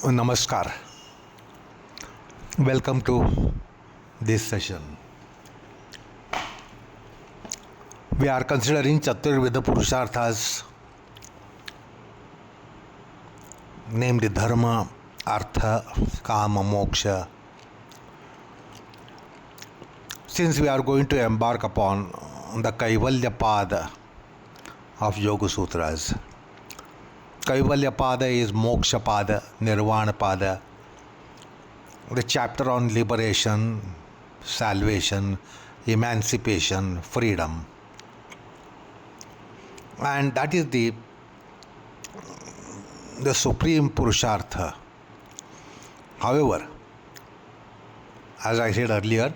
Namaskar. Welcome to this session. We are considering Chaturveda Purusharthas, named Dharma, Artha, Kama, Moksha. Since we are going to embark upon the Kaivalya Pada of Yoga Sutras, Kaivalya Pada is Moksha Pada, Nirvana Pada, the chapter on liberation, salvation, emancipation, freedom. And that is the supreme Purushartha. However, as I said earlier,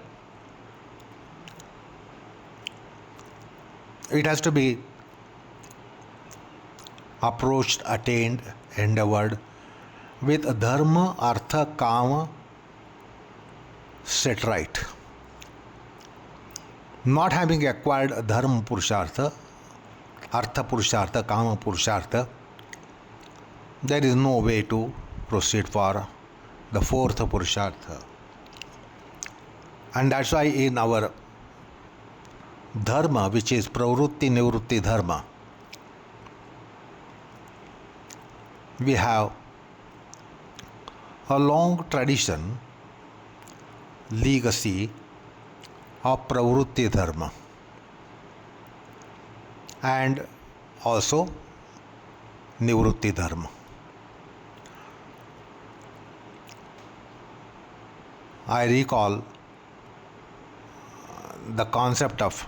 it has to be approached, attained, endeavored with dharma, artha, kama set right. Not having acquired dharma purushartha, artha purushartha, kama purushartha, there is no way to proceed for the fourth purushartha. And that's why in our dharma, which is pravrutti nivrutti dharma, we have a long tradition, legacy of pravrutti dharma and also nivrutti dharma. I recall the concept of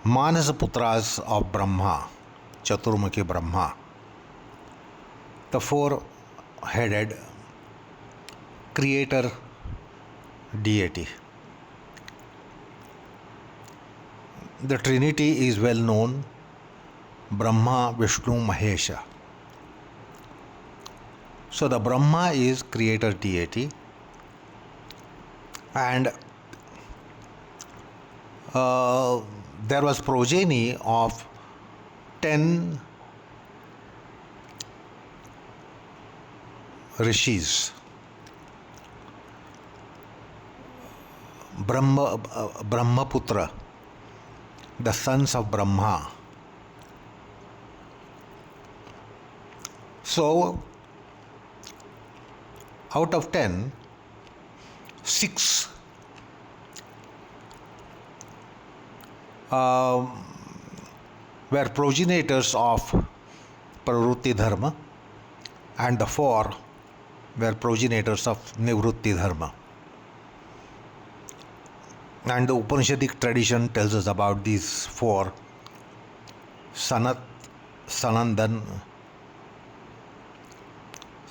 Manasaputras of Brahma, Chaturmukhi Brahma, the four-headed creator deity. The Trinity is well known, Brahma, Vishnu, Mahesha. So the Brahma is creator deity, and there was progeny of 10 rishis. Brahmaputra, the sons of Brahma. So, out of 10, 6 were progenitors of pravrutti dharma, and the 4 were progenitors of nivrutti dharma. And the Upanishadic tradition tells us about these 4: Sanat, Sanandan,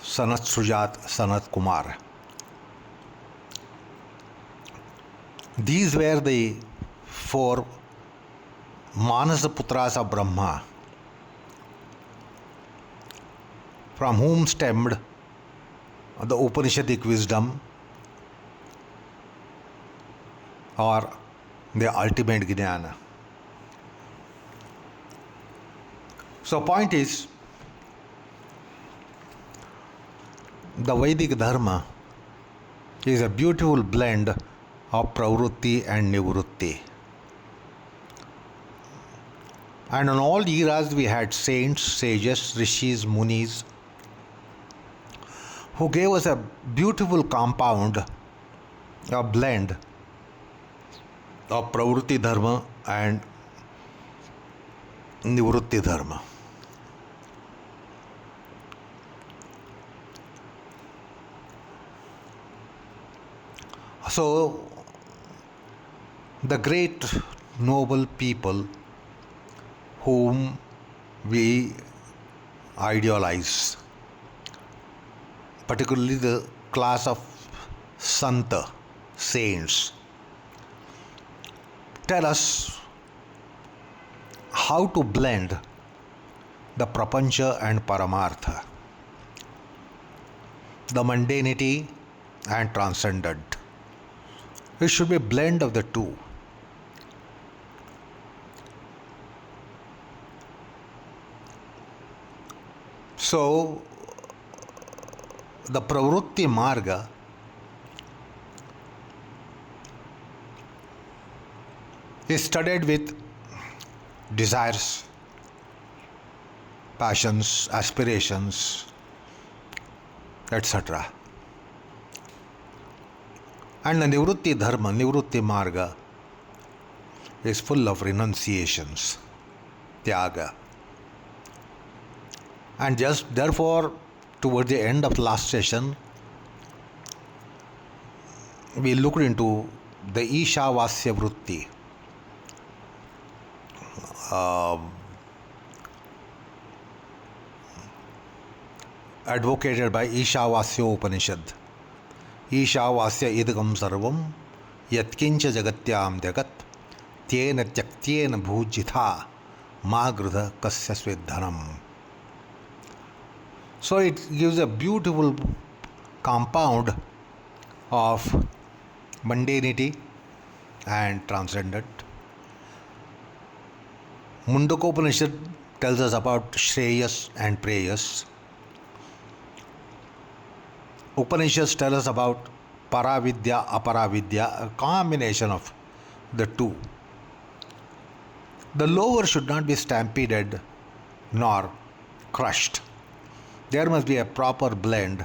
Sanat Sujat, Sanat Kumar. These were the 4 Manasaputras of Brahma, from whom stemmed the Upanishadic wisdom, or the ultimate jnana. So point is, the Vedic dharma is a beautiful blend of pravrutti and nivrutti. And in all eras we had saints, sages, rishis, munis, who gave us a beautiful compound, a blend of pravrutti dharma and nivrutti dharma. So, the great noble people whom we idealize, particularly the class of Santa, saints, tell us how to blend the prapancha and paramartha, the mundanity and transcendent. It should be a blend of the two. So, the pravrutti marga is studied with desires, passions, aspirations, etc. And the nivrutti dharma, nivrutti marga, is full of renunciations, tyaga. And just therefore, towards the end of the last session, we looked into the Ishavasya Vritti, advocated by Ishavasya Upanishad. Ishavasya idgam sarvam yatkincha jagatyam jagat tyena tyaktena bhujitha magrudha kasya svedhanam. So it gives a beautiful compound of mundanity and transcendent. Mundakopanishad tells us about Shreyas and Preyas. Upanishads tell us about Paravidya, Aparavidya, a combination of the two. The lower should not be stampeded nor crushed. There must be a proper blend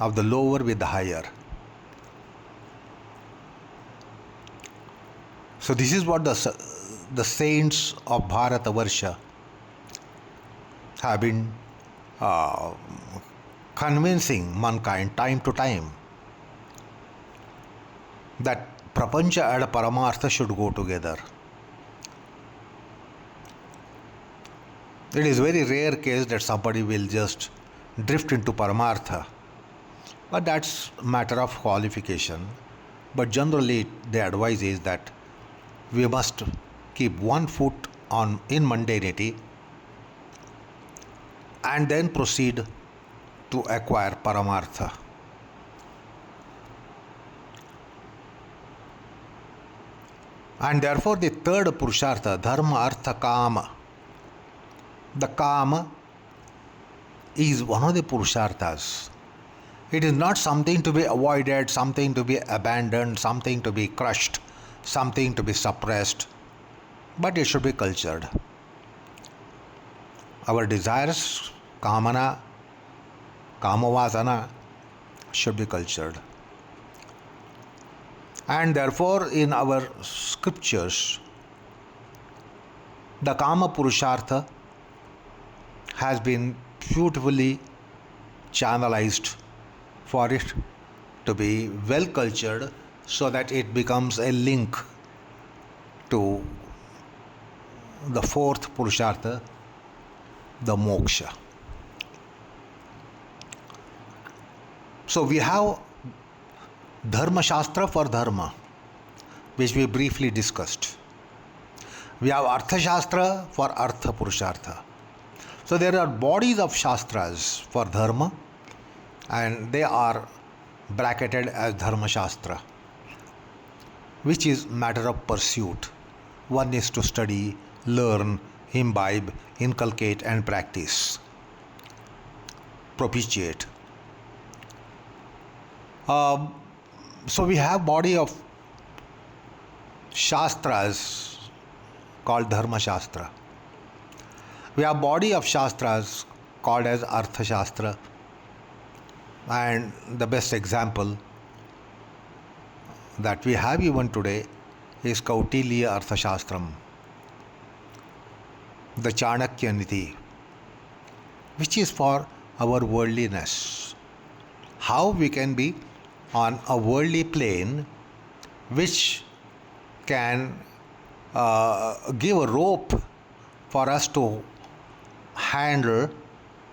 of the lower with the higher. So this is what the saints of Bharatavarsha have been convincing mankind time to time that prapancha and paramartha should go together. It is very rare case that somebody will just drift into paramartha, but that's a matter of qualification. But generally the advice is that we must keep one foot in mundanity and then proceed to acquire paramartha. And therefore the third purushartha, dharma, artha, kama. The kama is one of the purusharthas. It is not something to be avoided, something to be abandoned, something to be crushed, something to be suppressed, but it should be cultured. Our desires, kamana, kamavasana, should be cultured. And therefore in our scriptures, the kama purushartha has been beautifully channelized for it to be well cultured so that it becomes a link to the fourth purushartha, the moksha. So we have dharma shastra for dharma, which we briefly discussed. We have artha shastra for artha purushartha. So there are bodies of shastras for dharma, and they are bracketed as dharma shastra, which is matter of pursuit. One is to study, learn, imbibe, inculcate and practice, propitiate. So we have body of shastras called dharma shastra. We have body of shastras called as artha shastra, and the best example that we have even today is Kautilya Artha Shastram, the Chanakya Niti, which is for our worldliness. How we can be on a worldly plane which can give a rope for us to handle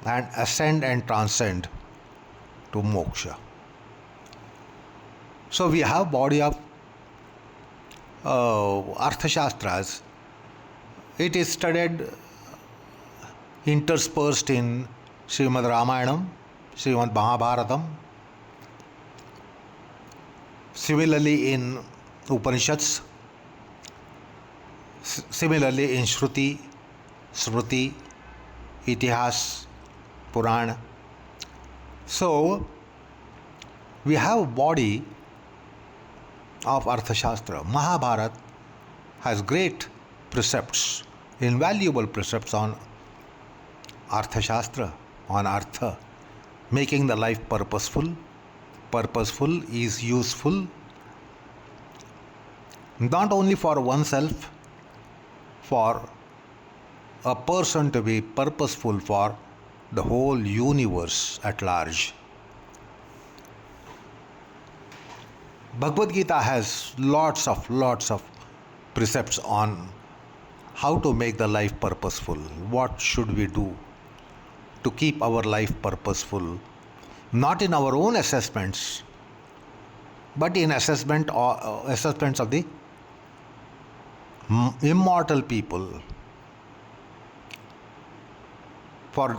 and ascend and transcend to moksha. So we have body of Arthashastras. It is studied interspersed in Srimad Ramayanam, Srimad Mahabharatam, similarly in Upanishads, similarly in Shruti, Smriti, Itihas, Purana. So We have a body of Arthashastra. Mahabharata has great precepts, invaluable precepts on Arthashastra, on artha, making the life purposeful. Purposeful is useful not only for oneself, for a person to be purposeful for the whole universe at large. Bhagavad Gita has lots of precepts on how to make the life purposeful. What should we do to keep our life purposeful? Not in our own assessments, but in assessments of the immortal people. For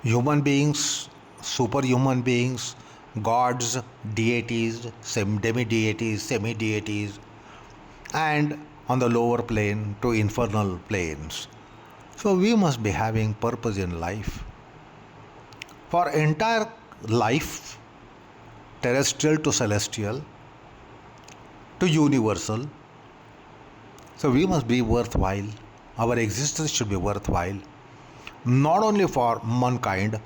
human beings, superhuman beings, gods, deities, demi-deities, semi-deities, and on the lower plane to infernal planes. So we must be having purpose in life. For entire life, terrestrial to celestial, to universal, so we must be worthwhile. Our existence should be worthwhile, not only for mankind,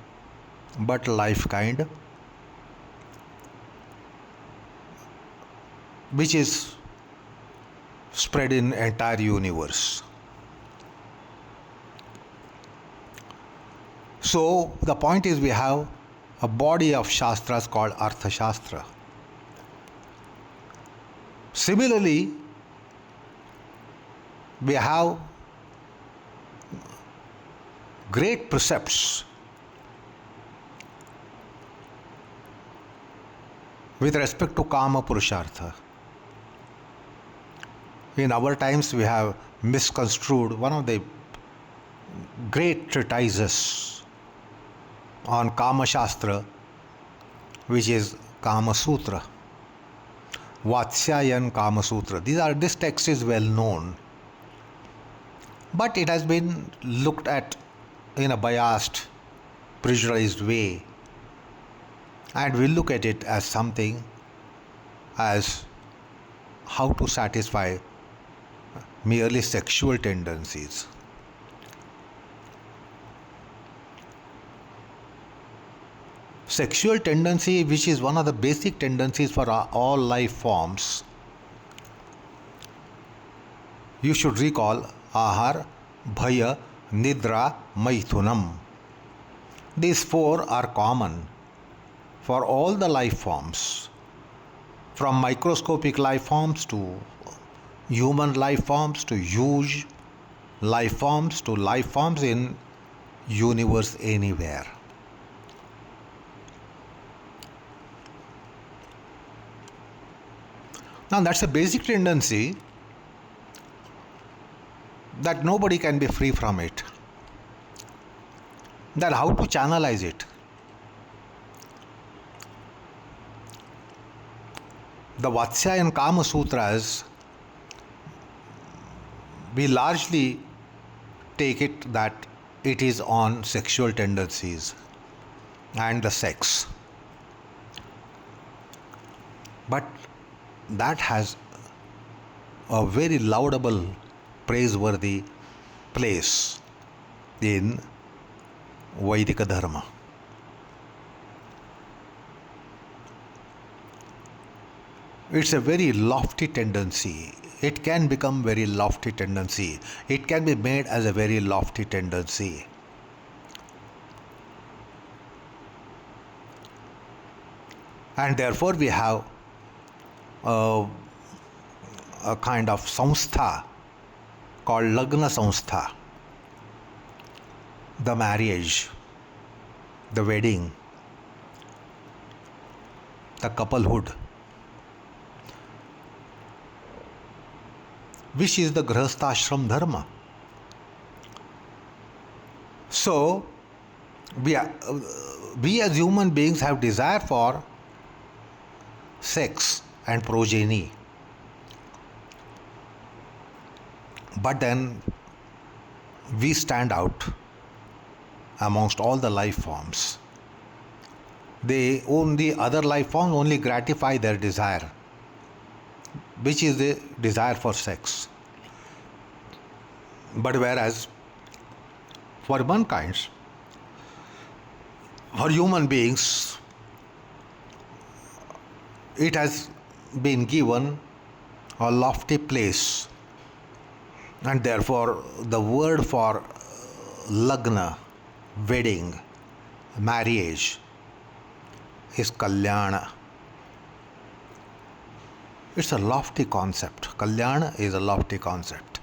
but life kind, which is spread in entire universe. So the point is, we have a body of shastras called Arthashastra. Similarly, we have great precepts with respect to Kama Purushartha. In our times, we have misconstrued one of the great treatises on Kama Shastra, which is Kama Sutra, Vatsyayan Kama Sutra. This text is well known, but it has been looked at in a biased, prejudiced way, and we look at it as something as how to satisfy merely sexual tendencies. Sexual tendency, which is one of the basic tendencies for all life forms. You should recall Ahar, Bhaya, Nidra, Maithunam. These four are common for all the life forms, from microscopic life forms to human life forms to huge life forms to life forms in universe anywhere. Now that's a basic tendency that nobody can be free from it. Then how to channelize it? The Vatsya and Kama Sutras, we largely take it that it is on sexual tendencies and the sex. But that has a very laudable, praiseworthy place in Vaidika Dharma. It's a very lofty tendency. It can become very lofty tendency. It can be made as a very lofty tendency. And therefore we have a kind of samstha called Lagna Samstha, the marriage, the wedding, the couplehood, which is the Grihasthashram Dharma. So, we as human beings have desire for sex and progeny. But then we stand out amongst all the life forms. they only, other life forms only gratify their desire, which is the desire for sex. But whereas for mankind, for human beings, it has been given a lofty place, and therefore the word for lagna, wedding, marriage, is kalyana. It's a lofty concept. Kalyana is a lofty concept.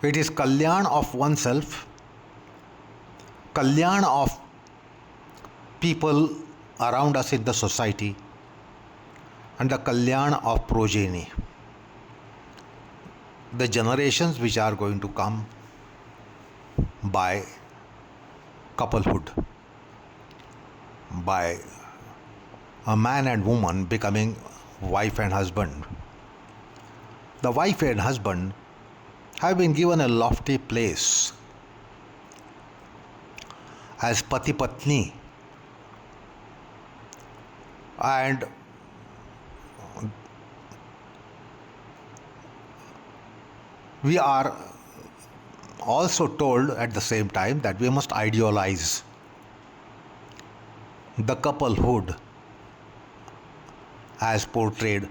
It is kalyan of oneself, kalyan of people around us in the society, and the kalyan of progeny, the generations which are going to come by couplehood, by a man and woman becoming wife and husband. The wife and husband have been given a lofty place as pati patni, and we are also told at the same time that we must idealize the couplehood as portrayed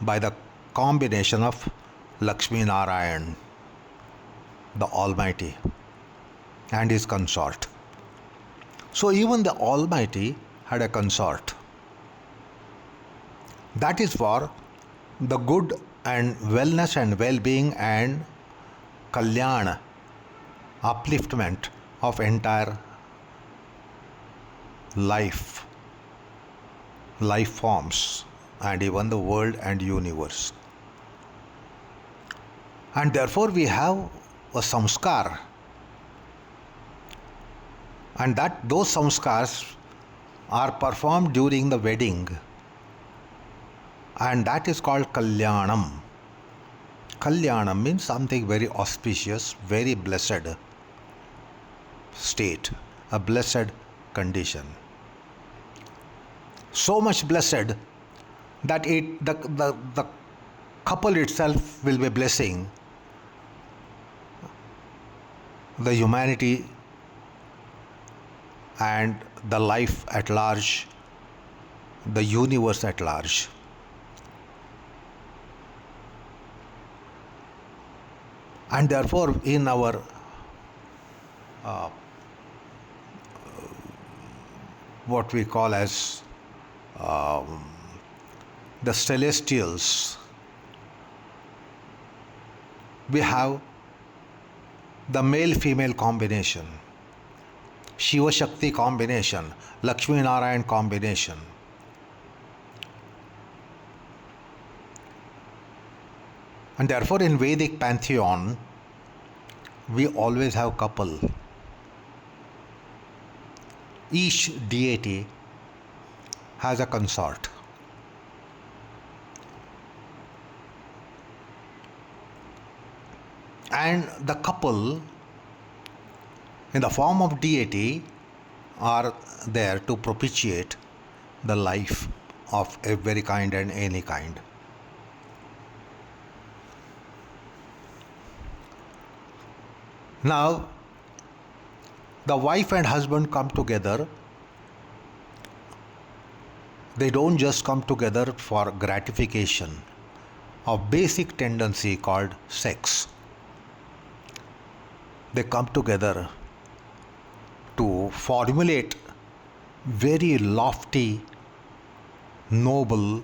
by the combination of Lakshmi Narayan, the Almighty, and his consort. So even the Almighty had a consort. That is for the good and wellness and well-being and kalyan, upliftment of entire life forms, and even the world and universe. And therefore we have a samskar, and that those samskars are performed during the wedding, and that is called kalyanam. Kalyanam means something very auspicious, very blessed state, a blessed condition. So much blessed that the couple itself will be blessing the humanity and the life at large, the universe at large. And therefore in our what we call as the celestials, we have the male-female combination, Shiva Shakti combination, Lakshmi Narayan combination. And therefore in Vedic pantheon, we always have couple. Each deity has a consort. And the couple in the form of deity are there to propitiate the life of every kind and any kind. Now, the wife and husband come together. They don't just come together for gratification of basic tendency called sex. They come together to formulate very lofty, noble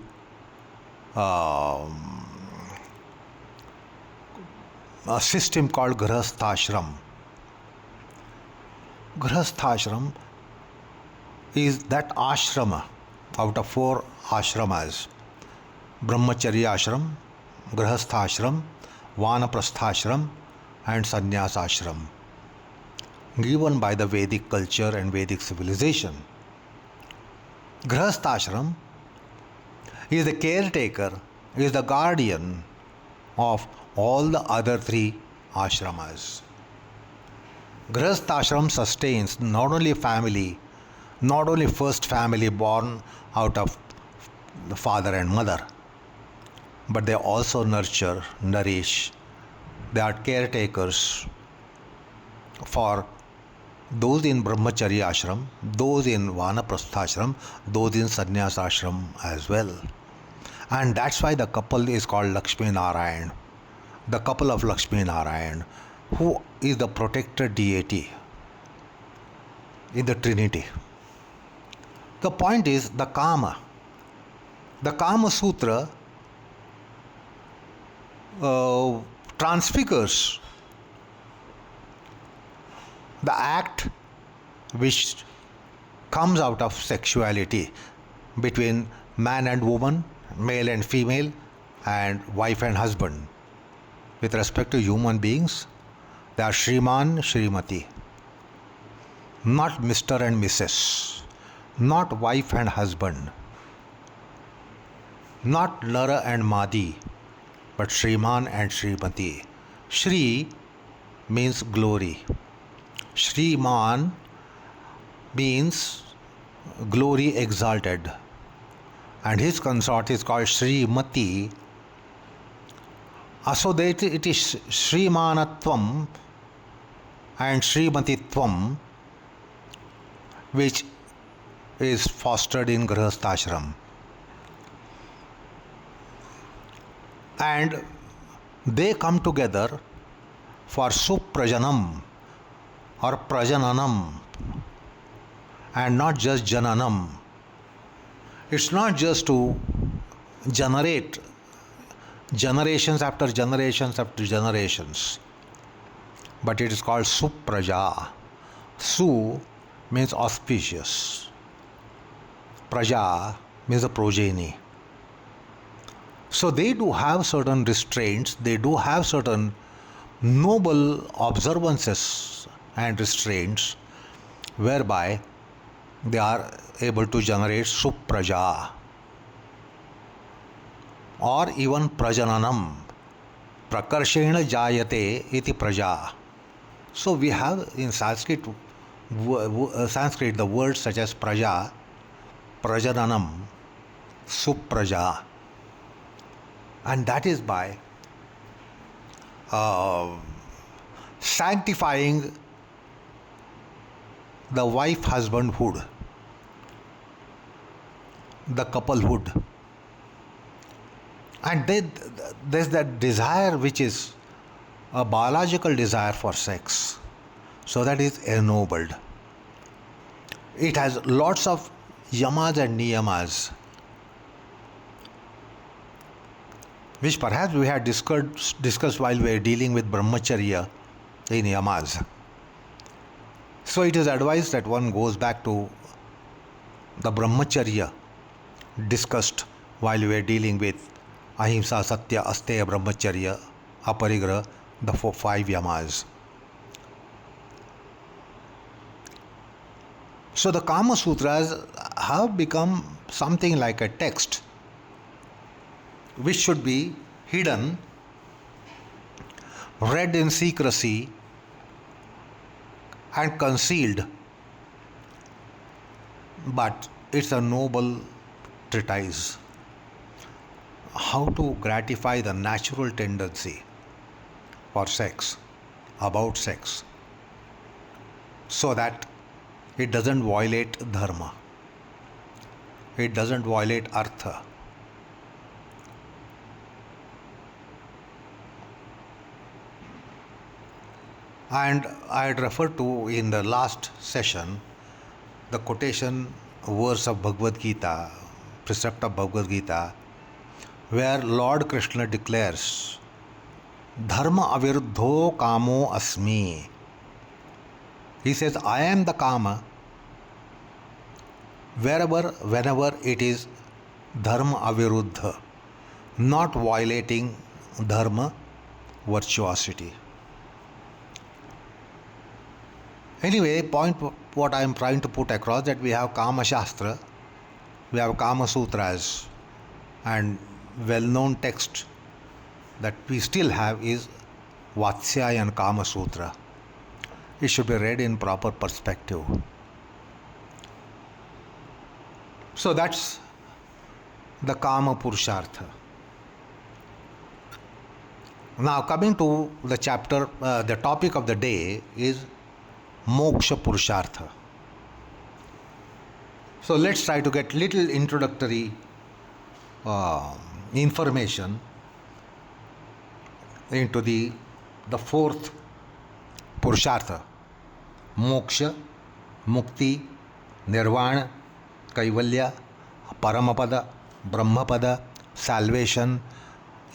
a system called Grihasthashram. Grihasthashram is that ashrama out of 4 ashramas: Brahmacharya ashram, Grihasthashram, Vanaprasthashram, and Sannyas ashram, given by the Vedic culture and Vedic civilization. Grihasthashram is the caretaker, is the guardian of all the other 3 ashramas. Grihastha ashram sustains not only family, not only first family born out of the father and mother, but they also nurture, nourish. They are caretakers for those in brahmacharya ashram, those in vanaprastha ashram, those in sannyas ashram as well. And that's why the couple is called Lakshmi Narayan, the couple of Lakshmi Narayan, who is the protector deity in the Trinity. The point is the Kama. The Kama Sutra transfigures the act which comes out of sexuality between man and woman, male and female, and wife and husband. With respect to human beings, they are Shriman, Shrimati, not Mr. and Mrs., not wife and husband, not Nara and Madi, but Shriman and Shrimati. Shri means glory. Shriman means glory exalted, and his consort is called Shrimati. So that it is Shrimanatvam and Shrimatitvam which is fostered in Grihastha ashram. And they come together for Suprajanam or Prajananam, and not just Jananam. It's not just to generate generations after generations after generations, but it is called Supraja. Su means auspicious. Praja means a progeny. So they do have certain restraints, they do have certain noble observances and restraints whereby they are able to generate Supraja or even Prajananam. Prakarshena jayate iti praja. So we have in Sanskrit the words such as praja, prajananam, supraja, and that is by sanctifying the wife-husbandhood, the couplehood. And there's that desire which is a biological desire for sex. So that is ennobled. It has lots of yamas and niyamas, which perhaps we had discussed while we were dealing with brahmacharya in yamas. So it is advised that one goes back to the brahmacharya discussed while we were dealing with ahimsa, satya, asteya, brahmacharya, aparigraha, the 5 yamas. So the Kama Sutras have become something like a text which should be hidden, read in secrecy, and concealed. But it's a noble treatise. How to gratify the natural tendency for sex, about sex, so that it doesn't violate dharma, it doesn't violate artha. And I had referred to in the last session the quotation verse of Bhagavad Gita, precept of Bhagavad Gita, where Lord Krishna declares, Dharma aviruddho kamo asmi. He says, I am the Kama whenever it is Dharma aviruddha, not violating Dharma virtuosity. Anyway, what I am trying to put across, that we have Kama Shastra, we have Kama Sutras, and well-known text that we still have is Vatsyayan Kama Sutra. it should be read in proper perspective. So that's the Kama Purushartha. Now coming to the chapter, the topic of the day is Moksha Purushartha. So let's try to get little introductory information into the fourth Purushartha: Moksha, Mukti, Nirvana, Kaivalya, Paramapada, Brahmapada, salvation,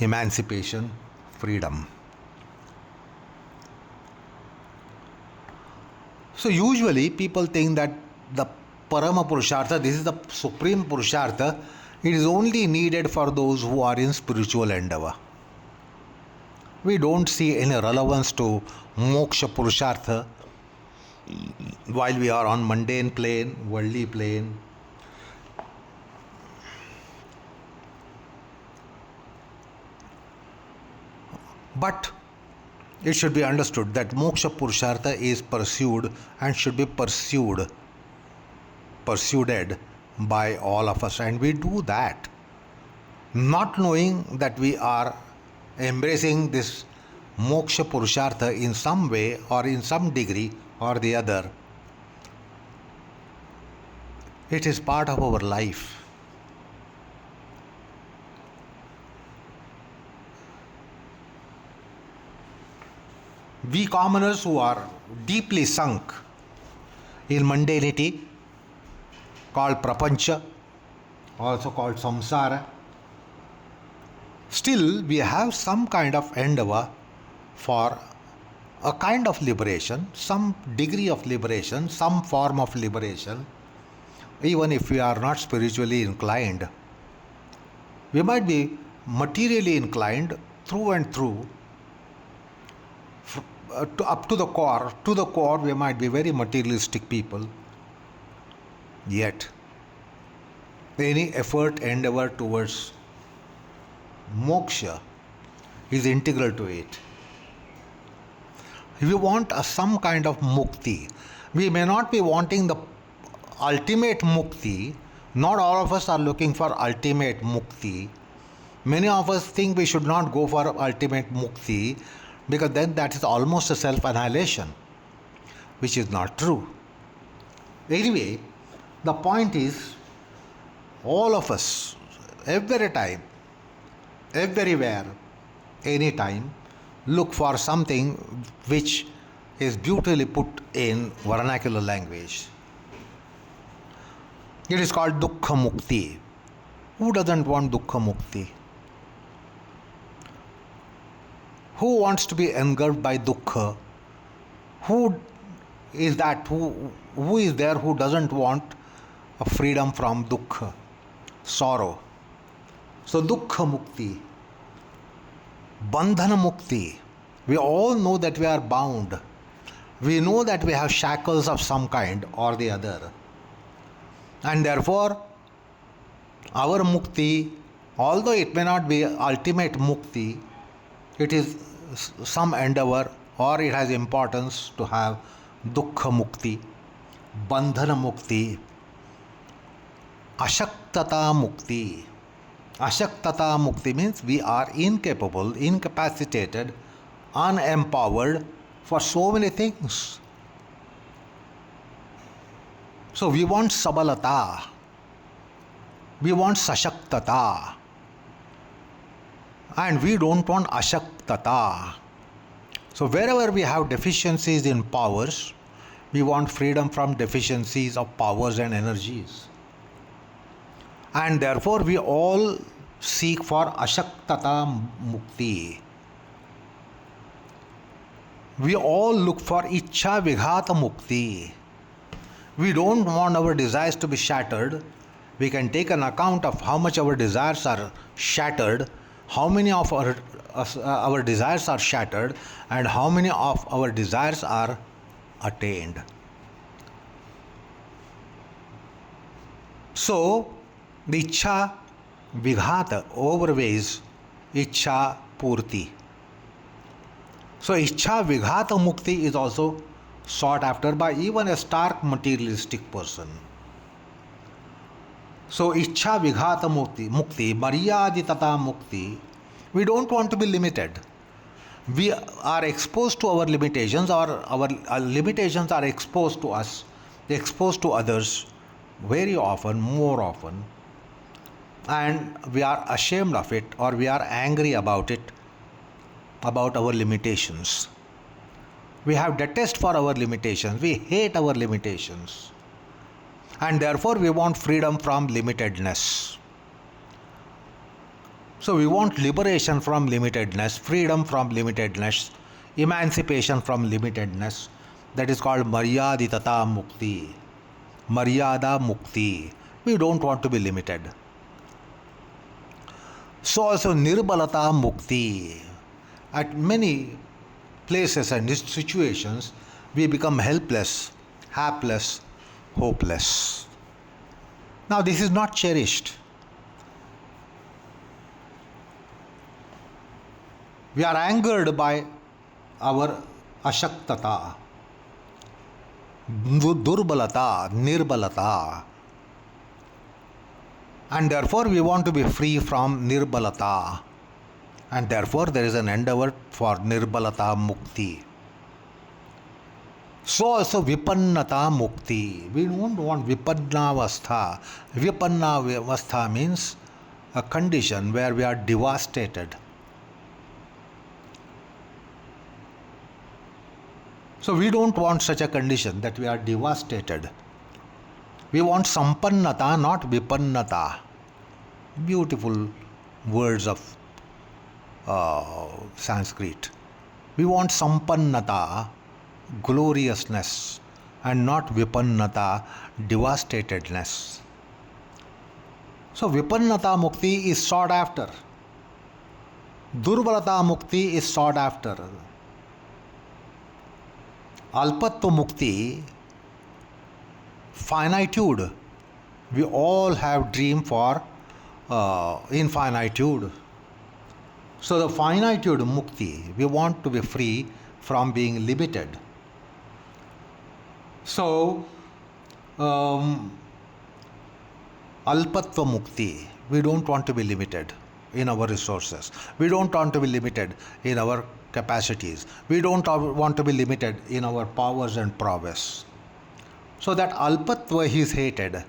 emancipation, freedom. So usually people think that the Parama Purushartha, this is the supreme Purushartha, it is only needed for those who are in spiritual endeavor. We don't see any relevance to Moksha Purushartha while we are on mundane plane, worldly plane. But it should be understood that Moksha Purushartha is pursued and should be pursued by all of us, and we do that not knowing that we are embracing this Moksha Purushartha in some way or in some degree or the other. It is part of our life. We commoners who are deeply sunk in mundanity, called prapancha, also called samsara, still we have some kind of endeavor for a kind of liberation, some degree of liberation, some form of liberation. Even if we are not spiritually inclined, we might be materially inclined through and through. Up to the core, we might be very materialistic people. Yet, any effort, endeavor towards moksha is integral to it. If we want some kind of mukti, we may not be wanting the ultimate mukti. Not all of us are looking for ultimate mukti. Many of us think we should not go for ultimate mukti because then that is almost a self-annihilation, which is not true. Anyway, the point is, all of us, every time, everywhere, anytime, look for something which is beautifully put in vernacular language. It is called dukkha mukti. Who doesn't want dukkha mukti? Who wants to be engulfed by dukkha? Who is that? Who is there who doesn't want a freedom from dukkha, sorrow? So dukkha mukti, bandhana mukti. We all know that we are bound. We know that we have shackles of some kind or the other. And therefore, our mukti, although it may not be ultimate mukti, it is some endeavor or it has importance to have dukkha mukti, bandhana mukti, ashaktata mukti. Ashaktata mukti means we are incapable, incapacitated, unempowered for so many things. So we want sabalata, we want sashaktata, and we don't want ashaktata. So wherever we have deficiencies in powers, we want freedom from deficiencies of powers and energies. And therefore we all seek for ashaktata mukti. We all look for ichha vighata mukti. We don't want our desires to be shattered. We can take an account of how much our desires are shattered, how many of our desires are shattered, and how many of our desires are attained. So, the ichha vighata overweighs ichha purti. So, ichha vighata mukti is also sought after by even a stark materialistic person. So, Ichha Vighata Mukti, Maryaditata Mukti, we don't want to be limited. We are exposed to our limitations, or our limitations are exposed to us, exposed to others very often, more often, and we are ashamed of it, or we are angry about it, about our limitations. We have detest for our limitations, we hate our limitations, and therefore we want freedom from limitedness. So we want liberation from limitedness, freedom from limitedness, emancipation from limitedness. That is called Maryaditata Mukti. Maryada Mukti. We don't want to be limited. So also Nirbalata Mukti. At many places and situations, we become helpless, hapless, hopeless. Now this is not cherished. We are angered by our ashaktata, durbalata, nirbalata, and therefore we want to be free from nirbalata, and therefore there is an endeavor for nirbalata mukti. So also vipannata mukti. We don't want vipannavastha. Vipannavastha means a condition where we are devastated. So we don't want such a condition that we are devastated. We want sampannata, not vipannata. Beautiful words of Sanskrit. We want sampannata, gloriousness, and not vipannata, devastatedness. So vipannata mukti is sought after. Durbalata mukti is sought after. Alpatva mukti, finitude. We all have dream for infinitude. So the finitude mukti, we want to be free from being limited. So alpatva mukti, we don't want to be limited in our resources. We don't want to be limited in our capacities. We don't want to be limited in our powers and prowess. So that alpatva is hated.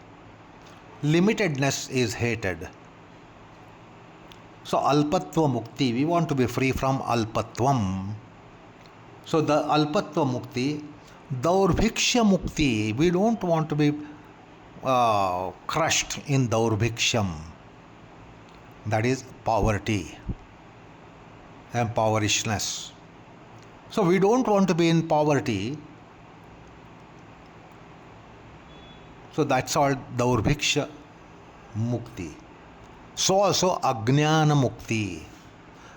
Limitedness is hated. So alpatva mukti, we want to be free from alpatvam. So the alpatva mukti, daurbhiksha mukti, we don't want to be crushed in daurbhiksham. That is poverty, impoverishness. So we don't want to be in poverty. So that's all daurbhiksha mukti. So also ajnana mukti.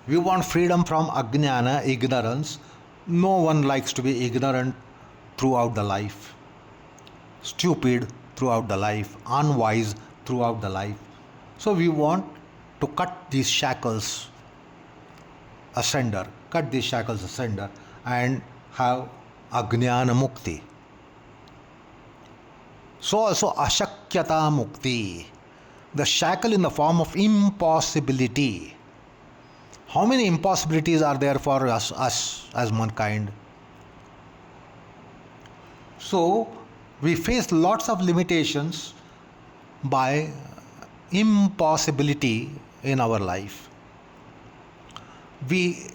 We want freedom from ajnana, ignorance. No one likes to be ignorant throughout the life, stupid throughout the life, unwise throughout the life. So we want to cut these shackles asunder, and have ajnana mukti. So also ashakyata mukti, the shackle in the form of impossibility. How many impossibilities are there for us as mankind? So we face lots of limitations by impossibility in our life. We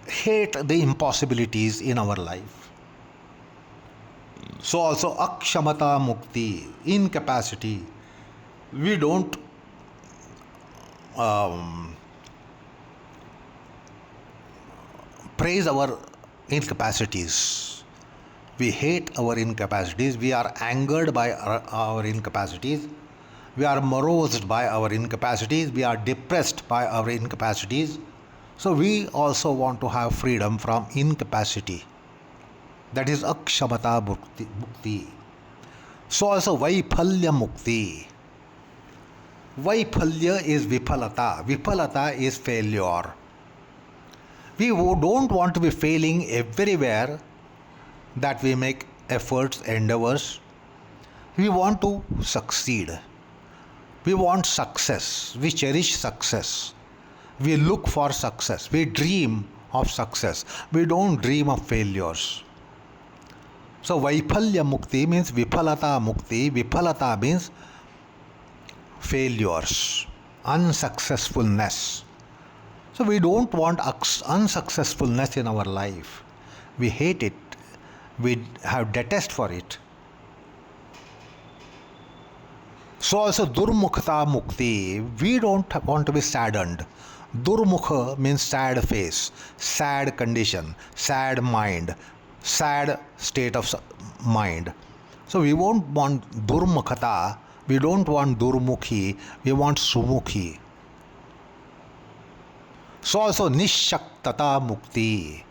hate the impossibilities in our life. So also akshamata mukti, incapacity. We don't praise our incapacities. We hate our incapacities. We are angered by our incapacities. We are morosed by our incapacities. We are depressed by our incapacities. So we also want to have freedom from incapacity. That is akshamata mukti. So also vaiphalya mukti. Vaiphalya is viphalata. Viphalata is failure. We don't want to be failing everywhere that we make efforts, endeavors. We want to succeed. We want success. We cherish success. We look for success. We dream of success. We don't dream of failures. So Vaipalya Mukti means Viphalata Mukti. Viphalata means failures, unsuccessfulness. So we don't want unsuccessfulness in our life. We hate it. We have detest for it. So also Durmukhata Mukti. We don't want to be saddened. Durmukha means sad face, sad condition, sad mind, sad state of mind. So we won't want Durmukhata. We don't want Durmukhi. We want Sumukhi. So also Nishaktata Mukti.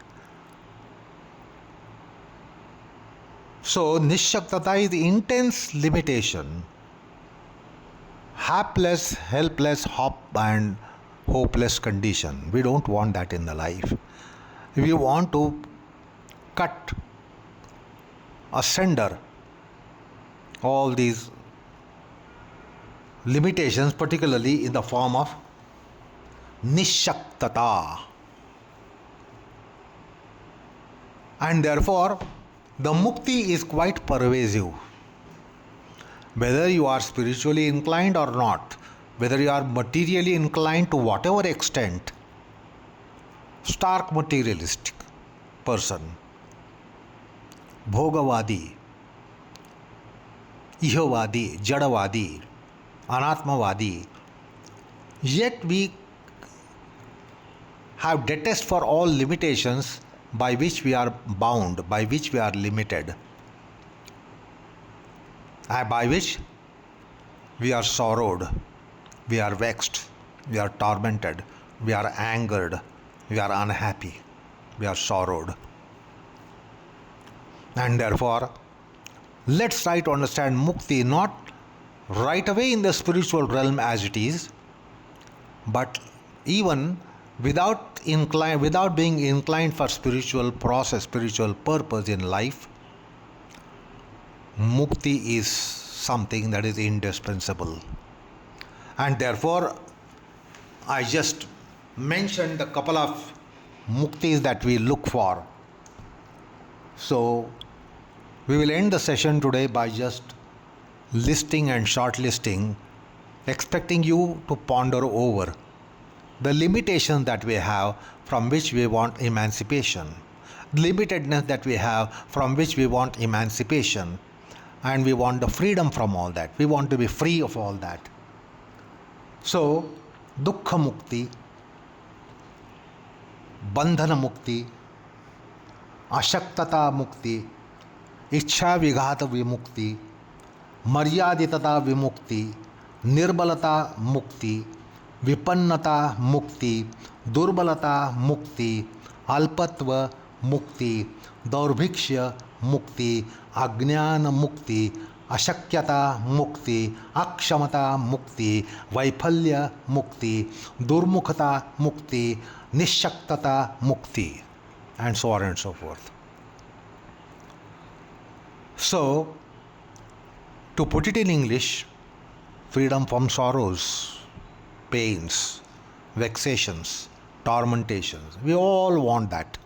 So Nishaktata is the intense limitation. Hapless, helpless, and hopeless condition. We don't want that in the life. We want to cut asunder all these limitations, particularly in the form of Nishaktata. And therefore, the mukti is quite pervasive. Whether you are spiritually inclined or not, whether you are materially inclined to whatever extent, stark materialistic person, bhogavadi, ihovadi, jadavadi, anatmavadi, yet we have detest for all limitations by which we are bound, by which we are limited, by which we are sorrowed, we are vexed, we are tormented, we are angered, we are unhappy, we are sorrowed. And therefore, let's try to understand mukti not right away in the spiritual realm as it is, but even without being inclined for spiritual process, spiritual purpose in life. Mukti is something that is indispensable. And therefore, I just mentioned a couple of muktis that we look for. So, we will end the session today by just listing and shortlisting, expecting you to ponder over the limitations that we have from which we want emancipation, limitedness that we have from which we want emancipation, and we want the freedom from all that. We want to be free of all that. So, Dukkha Mukti, Bandhana Mukti, Ashaktata Mukti, Ichha Vighata Vimukti, Maryaditata Vimukti, Nirbalata Mukti, Vipannata Mukti, Durbalata Mukti, Alpatva Mukti, Daurбhikshya Mukti, Ajnana Mukti, Ashakyata Mukti, Akshamata Mukti, Vaiphalya Mukti, Durmukhata Mukti, Nishaktata Mukti, and so on and so forth. So, to put it in English, freedom from sorrows, pains, vexations, tormentations. We all want that.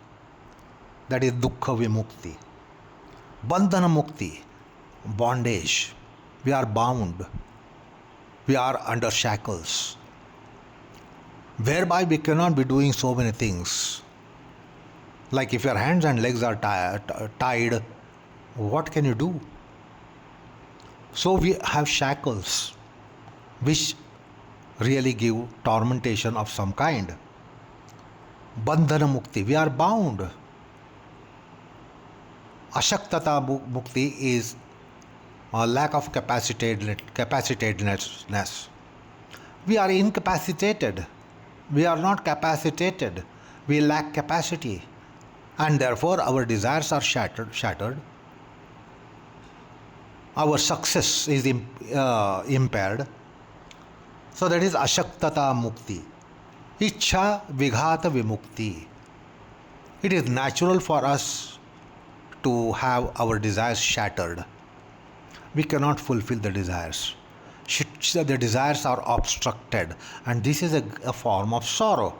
That is Dukkha Vimukti. Bandhana Mukti, bondage. We are bound. We are under shackles, whereby we cannot be doing so many things. Like if your hands and legs are tied, what can you do? So we have shackles which really give tormentation of some kind. Bandhana Mukti, we are bound. Ashaktata Mukti is a lack of capacitedness. We are incapacitated. We are not capacitated. We lack capacity. And therefore our desires are shattered. Our success is impaired. So that is Ashaktata Mukti. Ichha Vighata Vimukti. It is natural for us to have our desires shattered. We cannot fulfill the desires. The desires are obstructed, and this is a form of sorrow.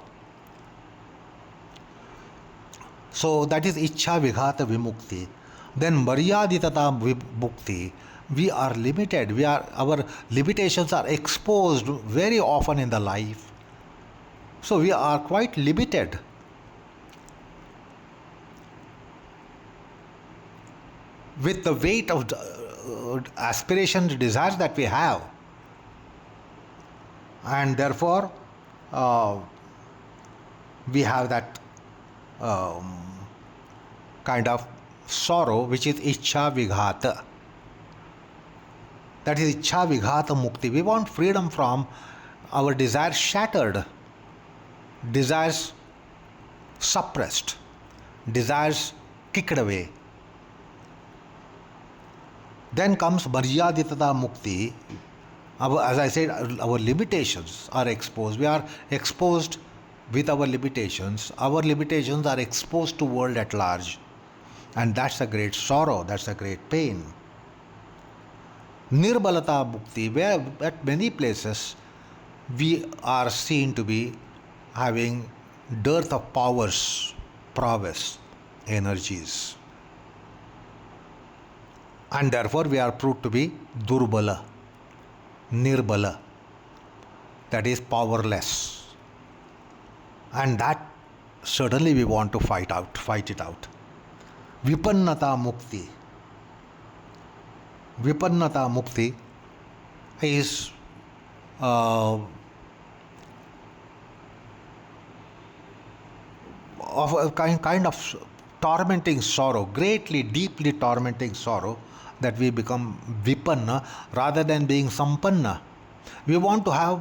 So that is Ichha Vighata Vimukti. Then Maryaditata Vimukti. We are limited. Our limitations are exposed very often in the life. So we are quite limited. With the weight of aspirations, desires that we have. And therefore, we have that kind of sorrow which is Ichha Vighata. That is Ichha Vighata Mukti. We want freedom from our desires shattered, desires suppressed, desires kicked away. Then comes Maryaditata Mukti. As I said, our limitations are exposed. We are exposed with our limitations. Our limitations are exposed to world at large. And that's a great sorrow, that's a great pain. Nirbalata Mukti, where at many places we are seen to be having dearth of powers, prowess, energies. And therefore we are proved to be Durbala, Nirbala, that is powerless. And that certainly we want to fight it out. Vipannata Mukti. Vipannata Mukti is of a kind of tormenting sorrow, greatly, deeply tormenting sorrow, that we become vipanna rather than being sampanna. We want to have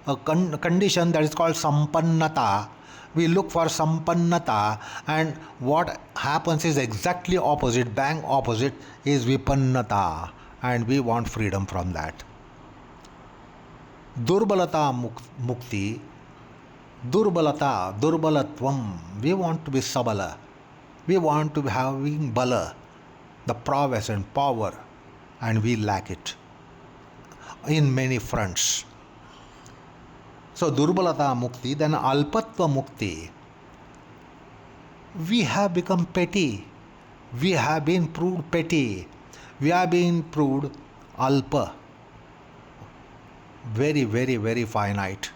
a condition that is called sampannata. We look for sampannata, and what happens is exactly opposite, bang opposite is vipannata, and we want freedom from that. Durbalata Mukti. Durbalata, Durbalatvam. We want to be sabala. We want to be having bala, the prowess and power, and we lack it in many fronts. So Durbalata Mukti, then Alpatva Mukti. We have become petty. We have been proved petty. We have been proved alpa. Very, very, very finite.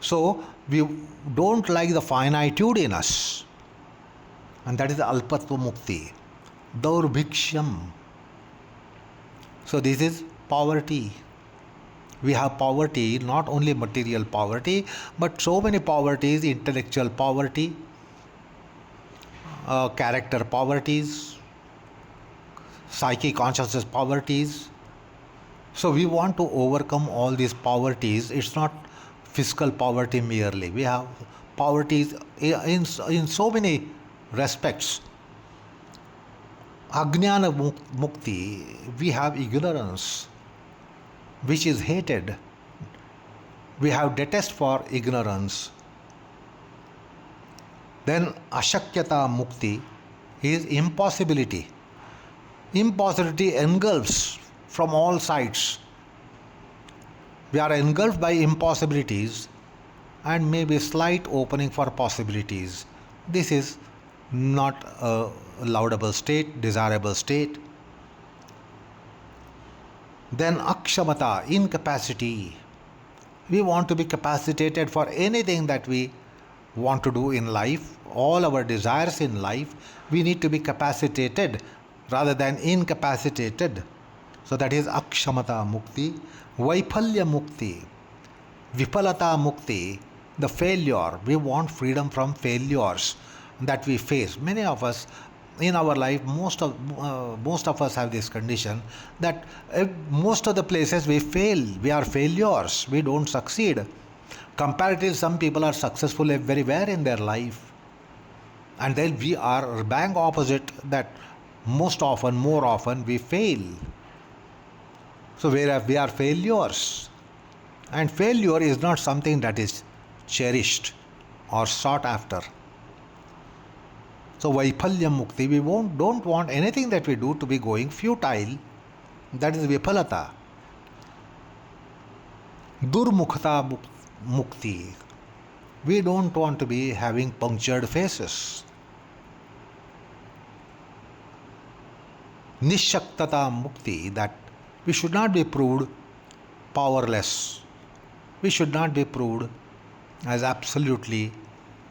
So we don't like the finitude in us. And that is the Alpatva Mukti. Daurbhiksham. So this is poverty. We have poverty, not only material poverty, but so many poverties: intellectual poverty, character poverties, psychic consciousness poverties. So we want to overcome all these poverties. It's not physical poverty merely. We have poverties in so many respects. Ajnana Mukti, we have ignorance, which is hated. We have detest for ignorance. Then Ashakyata Mukti is impossibility. Impossibility engulfs from all sides. We are engulfed by impossibilities and maybe slight opening for possibilities. This is not a laudable state, desirable state. Then Akshamata, incapacity. We want to be capacitated for anything that we want to do in life. All our desires in life, we need to be capacitated rather than incapacitated. So that is Akshamata Mukti. Vaiphalya Mukti. Vipalata Mukti, the failure. We want freedom from failures that we face. Many of us in our life, most of us have this condition that most of the places we fail. We are failures. We don't succeed. Comparatively, some people are successful everywhere in their life. And then we are bang opposite, that most often, more often, we fail. So we are failures. And failure is not something that is cherished or sought after. So Vaiphalyam Mukti, we don't want anything that we do to be going futile. That is Viphalata. Durmukhata Mukti, we don't want to be having punctured faces. Nishaktata Mukti, that we should not be proved powerless. We should not be proved as absolutely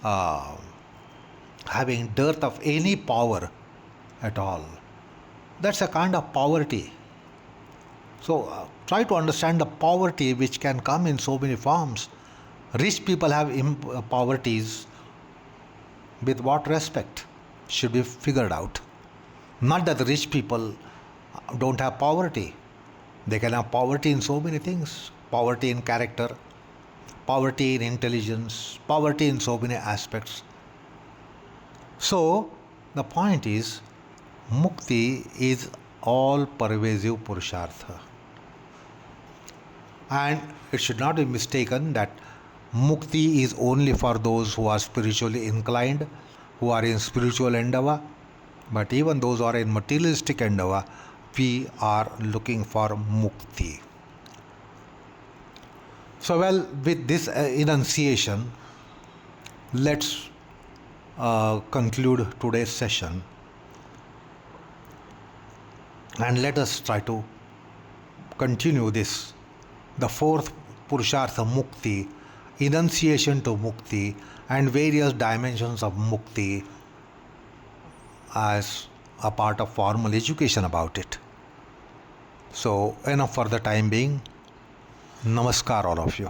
having dearth of any power at all. That's a kind of poverty. So try to understand the poverty which can come in so many forms. Rich people have poverties. With what respect should be figured out. Not that the rich people don't have poverty. They can have poverty in so many things. Poverty in character, poverty in intelligence, poverty in so many aspects. So the point is, mukti is all pervasive purushartha. And it should not be mistaken that mukti is only for those who are spiritually inclined, who are in spiritual endeavor. But even those who are in materialistic endeavor, we are looking for mukti. So, well, with this enunciation, let's conclude today's session, and let us try to continue this, the fourth Purushartha Mukti, enunciation to Mukti, and various dimensions of Mukti as a part of formal education about it. So, enough for the time being. Namaskar, all of you.